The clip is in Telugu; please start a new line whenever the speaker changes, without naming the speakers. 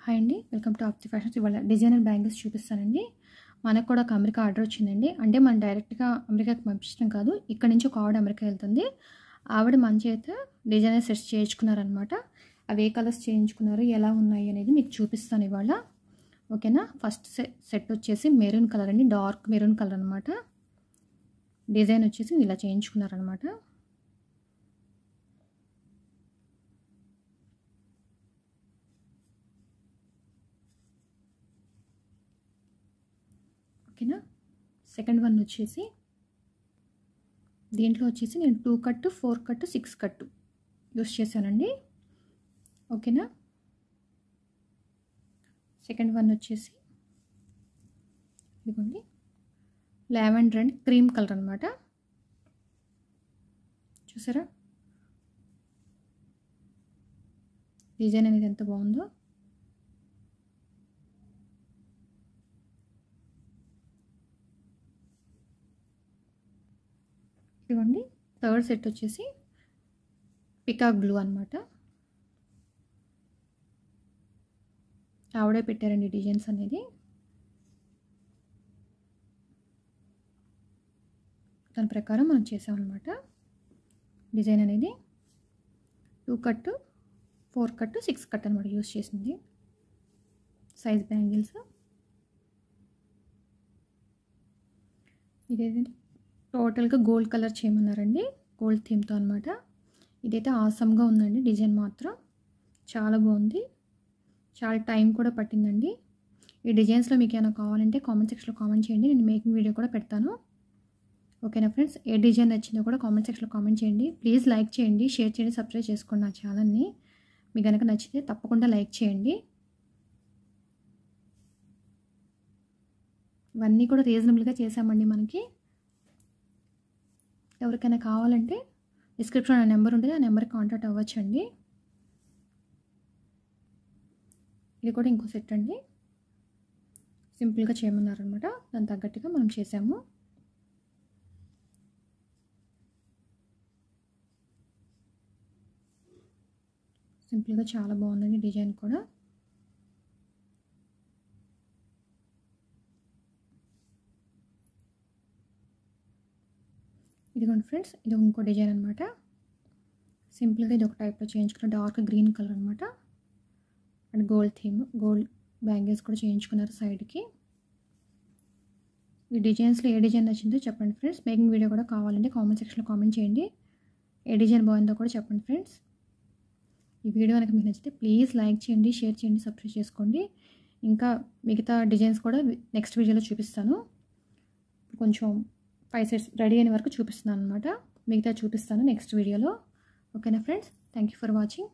హాయ్ అండి, వెల్కమ్ టు ఆప్తి ఫ్యాషన్స్. ఇవాళ డిజైనర్ బ్యాంగిల్స్ చూపిస్తానండి. మనకు కూడా ఒక అమెరికా ఆర్డర్ వచ్చిందండి. అంటే మనం డైరెక్ట్గా అమెరికాకి పంపించడం కాదు, ఇక్కడ నుంచి ఒక ఆవిడ అమెరికా వెళ్తుంది. ఆవిడ మన చేత డిజైనర్ సెట్స్ చేయించుకున్నారనమాట. అవి ఏ కలర్స్ చేయించుకున్నారు, ఎలా ఉన్నాయి అనేది మీకు చూపిస్తాను ఇవాళ. ఓకేనా. ఫస్ట్ సెట్ వచ్చేసి మెరూన్ కలర్ అండి, డార్క్ మెరూన్ కలర్ అనమాట. డిజైన్ వచ్చేసి ఇలా చేయించుకున్నారనమాట. ఓకేనా. సెకండ్ వన్ వచ్చేసి దీంట్లో వచ్చేసి నేను 2 కట్, 4 కట్, 6 కట్ యూస్ చేశానండి. ఓకేనా. సెకండ్ వన్ వచ్చేసి ఇదిగోండి, లావెండర్ అండ్ క్రీమ్ కలర్ అనమాట. చూసారా డిజైన్ అనేది ఎంత బాగుందో. ఇదిగోండి, థర్డ్ సెట్ వచ్చేసి పికాక్ బ్లూ అనమాట. ఆవిడే పెట్టారండి డిజైన్స్ అనేది. దాని ప్రకారం మనం చేసామన్నమాట. డిజైన్ అనేది 2 కట్, 4 కట్, 6 కట్ అనమాట యూస్ చేసింది. సైజ్ బ్యాంగిల్స్ ఇదేంటి, టోటల్గా గోల్డ్ కలర్ చేయమన్నారండి, గోల్డ్ థీమ్తో అనమాట. ఇదైతే ఆసమ్గా ఉందండి. డిజైన్ మాత్రం చాలా బాగుంది, చాలా టైం కూడా పట్టిందండి. ఈ డిజైన్స్లో మీకు ఏమైనా కావాలంటే కామెంట్ సెక్షన్లో కామెంట్ చేయండి, నేను మేకింగ్ వీడియో కూడా పెడతాను. ఓకేనా ఫ్రెండ్స్. ఏ డిజైన్ నచ్చిందో కూడా కామెంట్ సెక్షన్లో కామెంట్ చేయండి. ప్లీజ్ లైక్ చేయండి, షేర్ చేయండి, సబ్స్క్రైబ్ చేసుకోండి నా ఛానల్ని. మీకు కనుక నచ్చితే తప్పకుండా లైక్ చేయండి. ఇవన్నీ కూడా రీజనబుల్గా చేసామండి. మనకి ఎవరికైనా కావాలంటే డిస్క్రిప్షన్లో నెంబర్ ఉంటుంది, ఆ నెంబర్కి కాంటాక్ట్ అవ్వచ్చండి. ఇది కూడా ఇంకో సెట్ అండి, సింపుల్గా చేయమన్నారనమాట. దాని తగ్గట్టుగా మనం చేసాము. సింపుల్గా చాలా బాగుందండి డిజైన్ కూడా. ఇదిగోండి ఫ్రెండ్స్, ఇది ఇంకో డిజైన్ అనమాట. సింపుల్గా ఇది ఒక టైప్లో చేయించుకున్న డార్క్ గ్రీన్ కలర్ అనమాట. And gold theme, gold bangles కూడా చేయించుకున్నారు సైడ్కి. ఈ డిజైన్స్లో ఏ డిజైన్ నచ్చిందో చెప్పండి ఫ్రెండ్స్. మేకింగ్ వీడియో కూడా కావాలంటే కామెంట్ సెక్షన్లో కామెంట్ చేయండి. ఏ డిజైన్ బాగుందో కూడా చెప్పండి ఫ్రెండ్స్. ఈ వీడియో కనుక మీకు నచ్చితే ప్లీజ్ లైక్ చేయండి, షేర్ చేయండి, సబ్స్క్రైబ్ చేసుకోండి. ఇంకా మిగతా డిజైన్స్ కూడా నెక్స్ట్ వీడియోలో చూపిస్తాను. కొంచెం 5 సెట్స్ రెడీ అయిన వరకు చూపిస్తున్నాను అనమాట. మిగతా చూపిస్తాను నెక్స్ట్ వీడియోలో. ఓకేనా friends. Thank you for watching.